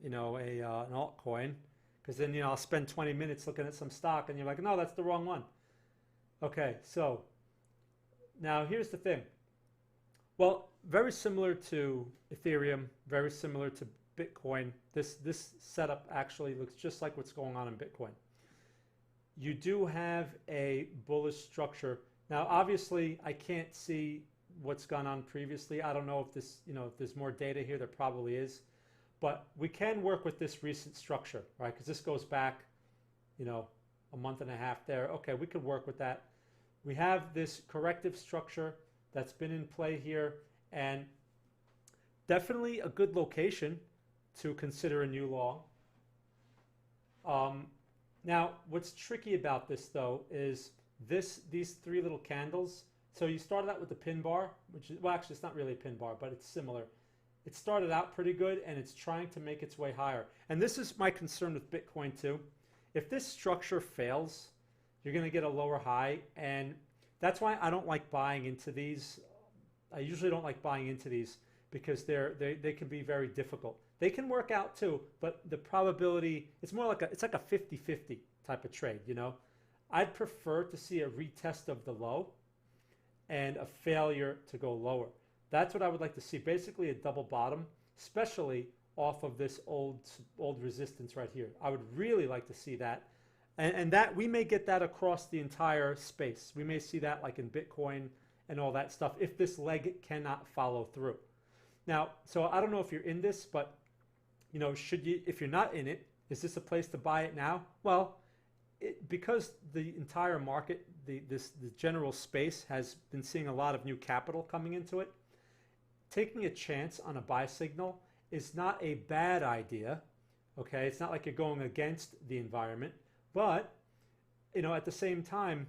an altcoin, because then, I'll spend 20 minutes looking at some stock, and you're like, no, that's the wrong one. Okay, so now here's the thing. Well, very similar to Ethereum, very similar to Bitcoin, this setup actually looks just like what's going on in Bitcoin. You do have a bullish structure. Now, obviously, I can't see what's gone on previously. I don't know if this, if there's more data here, there probably is. But we can work with this recent structure, right? Because this goes back, a month and a half there. Okay, we could work with that. We have this corrective structure that's been in play here, and definitely a good location to consider a new long. Now, what's tricky about this, though, is these three little candles. So you started out with the pin bar, which is, well, actually, it's not really a pin bar, but it's similar. It started out pretty good, and it's trying to make its way higher. And this is my concern with Bitcoin, too. If this structure fails, you're going to get a lower high, and that's why I don't like buying into these. I usually don't like buying into these because they can be very difficult. They can work out too, but the probability, it's like a 50-50 type of trade, I'd prefer to see a retest of the low and a failure to go lower. That's what I would like to see, basically a double bottom, especially off of this old resistance right here. I would really like to see that. And that we may get that across the entire space. We may see that like in Bitcoin and all that stuff if this leg cannot follow through. Now, so I don't know if you're in this, but if you're not in it, is this a place to buy it now? Well, because the entire market, the general space has been seeing a lot of new capital coming into it, taking a chance on a buy signal is not a bad idea. Okay, it's not like you're going against the environment, but at the same time,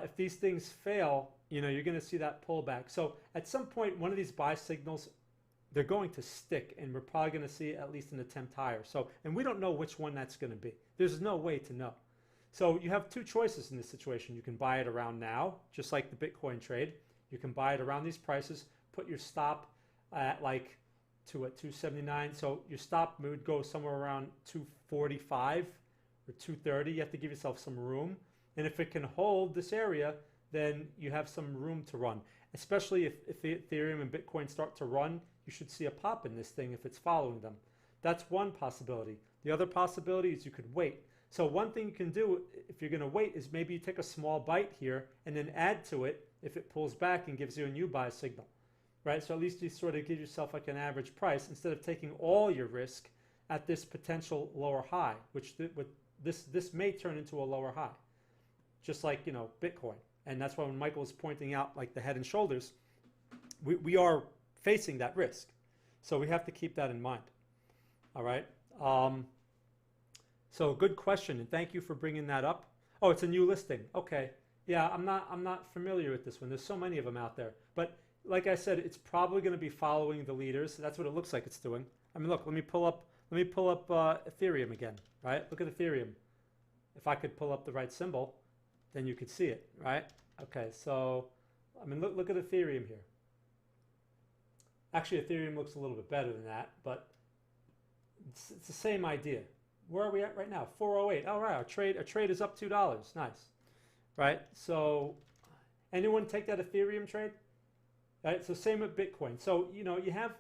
if these things fail, you're going to see that pullback. So at some point, one of these buy signals, they're going to stick, and we're probably going to see at least an attempt higher. So, and we don't know which one that's going to be. There's no way to know. So you have two choices in this situation. You can buy it around now, just like the Bitcoin trade. You can buy it around these prices, put your stop at like at 279. So your stop would go somewhere around 245 or 230. You have to give yourself some room. And if it can hold this area, then you have some room to run. Especially if Ethereum and Bitcoin start to run, you should see a pop in this thing if it's following them. That's one possibility. The other possibility is you could wait. So one thing you can do if you're going to wait is maybe you take a small bite here and then add to it if it pulls back and gives you a new buy signal, right? So at least you sort of give yourself like an average price instead of taking all your risk at this potential lower high, which this may turn into a lower high, just like Bitcoin. And that's why when Michael was pointing out like the head and shoulders, we are facing that risk. So we have to keep that in mind. All right. So good question, and thank you for bringing that up. Oh, it's a new listing. Okay. Yeah, I'm not familiar with this one. There's so many of them out there. But like I said, it's probably going to be following the leaders. That's what it looks like it's doing. I mean, look, let me pull up Ethereum again, right? Look at Ethereum. If I could pull up the right symbol, then you could see it, right? Okay, so I mean, look at Ethereum here. Actually, Ethereum looks a little bit better than that, but it's the same idea. Where are we at right now? 408. All right, our trade is up $2. Nice. right? So anyone take that Ethereum trade? Right? So same with Bitcoin. So, you know, you have,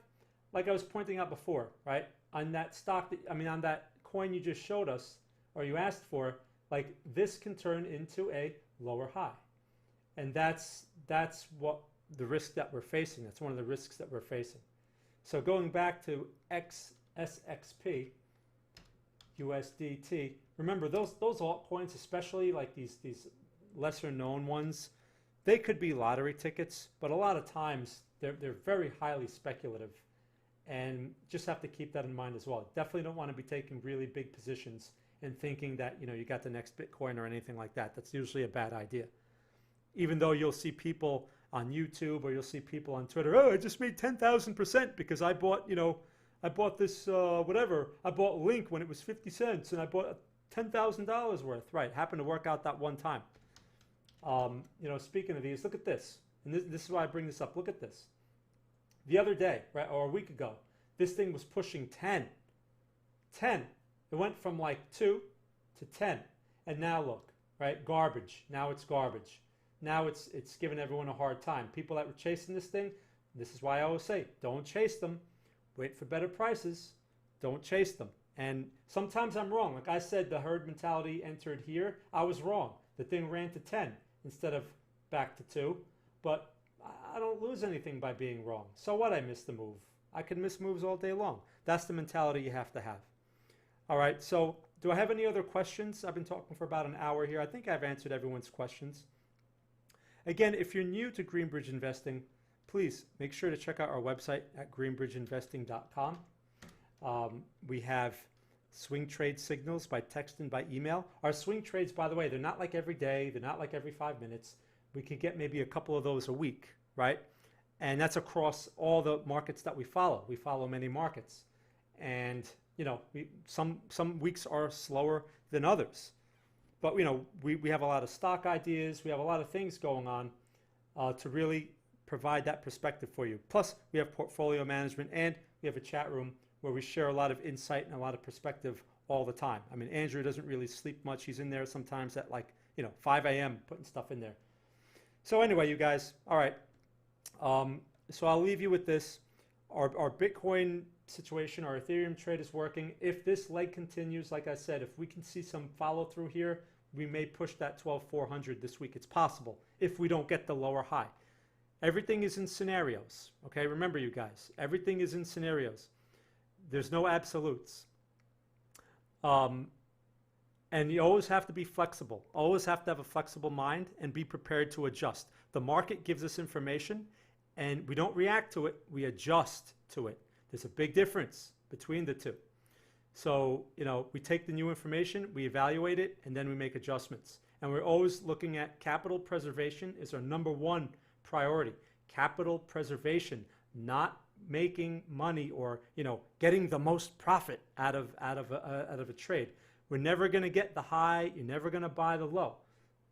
like I was pointing out before, right? On that stock, on that coin you just showed us, or you asked for, like this can turn into a lower high. And that's what the risk that we're facing. That's one of the risks that we're facing. So going back to XSXP, USDT, remember those altcoins, especially like these lesser known ones, they could be lottery tickets, but a lot of times they're very highly speculative, and just have to keep that in mind as well. Definitely don't want to be taking really big positions and thinking that, you know, you got the next Bitcoin or anything like that. That's usually a bad idea. Even though you'll see people on YouTube or you'll see people on Twitter, oh, I just made 10,000% because I bought, you know, I bought this whatever. I bought Link when it was 50 cents and I bought $10,000 worth. Right, happened to work out that one time. You know, speaking of these, look at this. And this is why I bring this up. Look at this. The other day, right, or a week ago, this thing was pushing 10. 10. It went from like 2 to 10. And now look, right, garbage. Now it's garbage. Now it's giving everyone a hard time. People that were chasing this thing, this is why I always say, don't chase them. Wait for better prices. Don't chase them. And sometimes I'm wrong. Like I said, the herd mentality entered here. I was wrong. The thing ran to 10 instead of back to 2. But I don't lose anything by being wrong. So what? I missed the move. I can miss moves all day long. That's the mentality you have to have. All right, so do I have any other questions? I've been talking for about an hour here. I think I've answered everyone's questions. Again, if you're new to Greenbridge Investing, please make sure to check out our website at greenbridgeinvesting.com. We have swing trade signals by text and by email. Our swing trades, by the way, they're not like every day. They're not like every 5 minutes. We could get maybe a couple of those a week, right? And that's across all the markets that we follow. We follow many markets. And, you know, some weeks are slower than others. But, you know, we have a lot of stock ideas. We have a lot of things going on to really provide that perspective for you. Plus, we have portfolio management and we have a chat room where we share a lot of insight and a lot of perspective all the time. I mean, Andrew doesn't really sleep much. He's in there sometimes at like, you know, 5 a.m. putting stuff in there. So anyway, you guys, all right. So I'll leave you with this. Our Bitcoin situation, our Ethereum trade is working. If this leg continues, like I said, if we can see some follow through here, we may push that 12,400 this week. It's possible if we don't get the lower high. Everything is in scenarios. Okay, remember you guys, everything is in scenarios. There's no absolutes. And you always have to be flexible. Always have to have a flexible mind and be prepared to adjust. The market gives us information and we don't react to it, we adjust to it. There's a big difference between the two. So, you know, we take the new information, we evaluate it, and then we make adjustments. And we're always looking at capital preservation is our #1 priority. Capital preservation, not making money or, you know, getting the most profit out of a trade. We're never going to get the high. You're never going to buy the low.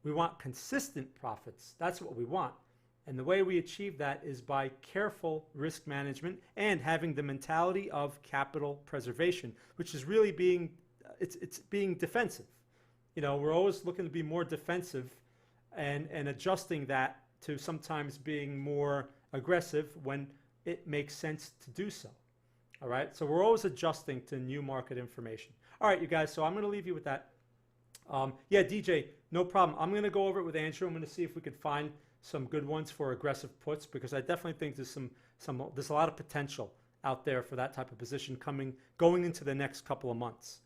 We want consistent profits. That's what we want. And the way we achieve that is by careful risk management and having the mentality of capital preservation, which is really being defensive. You know, we're always looking to be more defensive and adjusting that to sometimes being more aggressive when it makes sense to do so. All right, so we're always adjusting to new market information. All right, you guys, so I'm going to leave you with that. Yeah, DJ, no problem. I'm going to go over it with Andrew. I'm going to see if we could find some good ones for aggressive puts, because I definitely think there's a lot of potential out there for that type of position going into the next couple of months.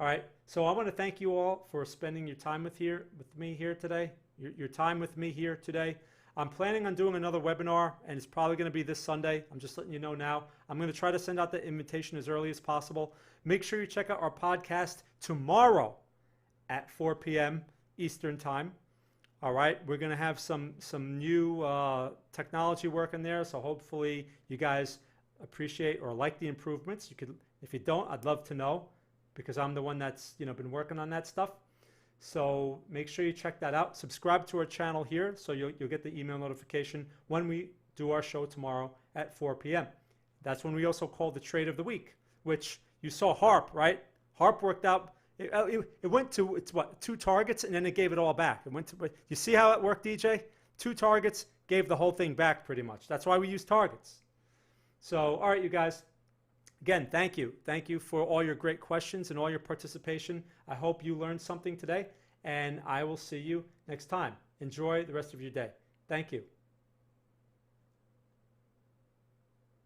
All right, so I want to thank you all for spending your time with me here today. Your time with me here today. I'm planning on doing another webinar, and it's probably going to be this Sunday. I'm just letting you know now. I'm going to try to send out the invitation as early as possible. Make sure you check out our podcast tomorrow at 4 p.m. Eastern Time. All right, we're going to have some new technology work in there, so hopefully you guys appreciate or like the improvements. You could, if you don't, I'd love to know, because I'm the one that's been working on that stuff. So make sure you check that out. Subscribe to our channel here so you'll get the email notification when we do our show tomorrow at 4 p.m. That's when we also call the trade of the week, which you saw HARP, right? HARP worked out It went to, it's what, 2 targets, and then it gave it all back. It went to, you see how it worked, DJ? 2 targets, gave the whole thing back pretty much. That's why we use targets. So, all right, you guys. Again, thank you. Thank you for all your great questions and all your participation. I hope you learned something today, and I will see you next time. Enjoy the rest of your day. Thank you.